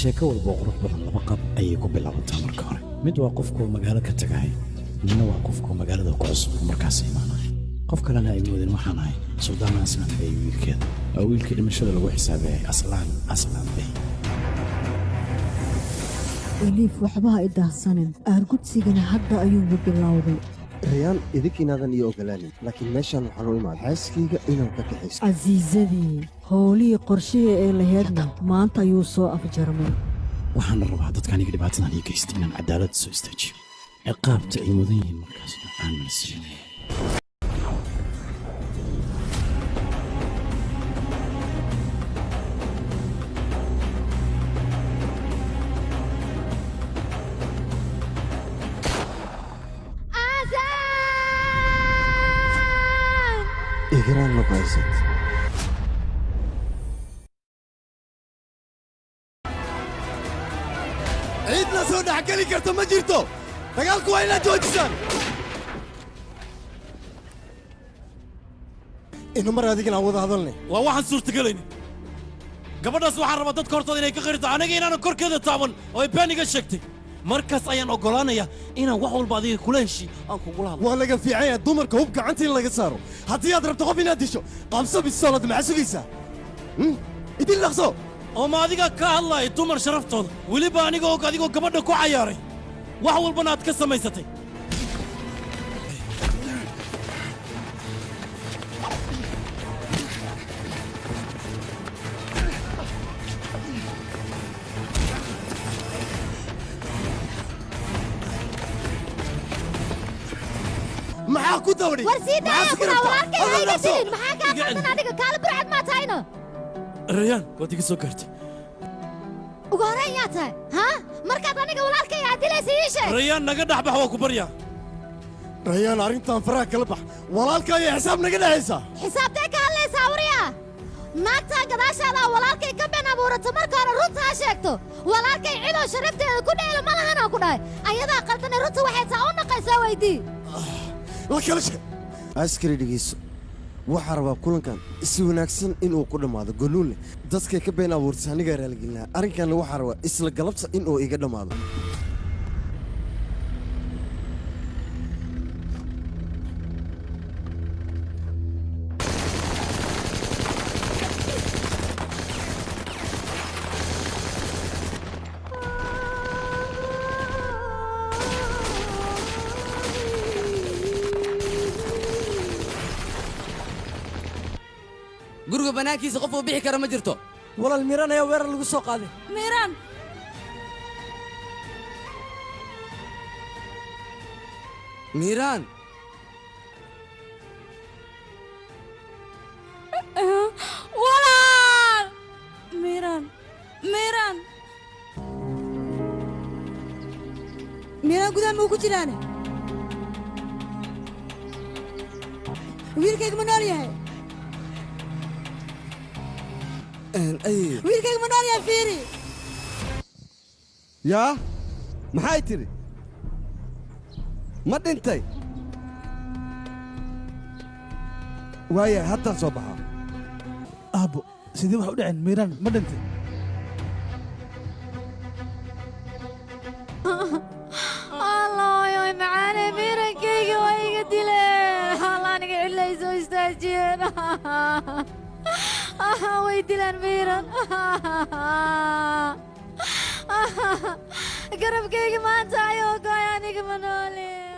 sheeko walba qurux badan laba qab ayay ku bilaabataa marka hore mid waa qofku magaalo ka tagay midna waa qofku magaalada ku cusub markaas imaanay qof kalena ay moodeen waxaan ahay Suldaan Aslan bay wiilkeeda oo wiilkii dhimashada lagu xisaabay aslan bay Eliif waxba ay daahsanin aargudsigana hadda ayuu bilowday riyaan idink inaadan iyo ogolaanin laakiin meeshan waxaan u imaaday xaaskayga inaan ka kaxaysto casiisadii howlihii qorshihii ee laheedna maanta ayuu soo afjarmay waxaan rabaa dadka aniga dhibaatadan ii geystay inaan cadaalad soo istaajiyo ciqaabta ay mudan yihiin markaasna aan malsiinay إجران مقايسة عيدنا سودا حكى لي كرتو ما جيرتو دقالكو وين جوجسان إنه مرة هذيك العوضة هذولني وواحد صورة قليني قبل ناس واحد ربطت كورتو إني كغيرت أنا جينا أنا كور كذا تعمل ويباني قشكتي مركز أيان أقولانيا إنا وحول بعضيه كلين شيء أنكو قولها ولا قال في عيا دمر كهوب قعنتي اللي قصارو حتى يضرب تقف يناديشو قامسو بالصلاة مع سويسا يدين لغزو وما هذيك كالله يتمر شرفته ولي باني قوك هذيك قبل كو عياري وحول بنات كسر ميستي معاكو دوري ورسيدة يا كنا وراركي هاي قتلين محاكا قلنا هذيك كالب برعد ما تاينو الريان وديك سكرت وقهرين ياتها ها مركز أنا وراركي عدلي سيشة الريان نقد أحبح وكبريا ريان أرنتان فراك كلبح ولالك يا حساب نقد حساب حساب ديك هالي ساوريا naagta gadaashaada walaalkay ka been abuurato marka hore runta sheegto walaalkay ciido sharafteeda ku dheelo ma lahan ku dhahay ayada qaldan runta waxay taa u naqaysaa weydii la kala shay askari dhigiiso waxa rabaa kulankan si wanaagsan inuu ku dhamaado goluule dadka ka been abuurtay aniga raalgelina arrinkan waxa rabaa isla galabta inuu iga dhamaado guriga banaankiisa qof uu bixi kara ma jirto walaal miiraan ayaa weerar lagu soo qaaday miiraan miiraan walaal miiraan gudaha ma ku jiraan wiilkayga ma nool yahay wiilkayga ma nool yahay fiiri yaa maxay tiri ma dhintay waaya haddaan soo baxaa aabbo sidee wax u dhaceen miiraan ma dhintay الله معانا ميران كيكي ويقا ديلان الله نقع إلا يسو استاجين ويديلان ميران قرب كيكي ما انت عيوكا يعني كمانولي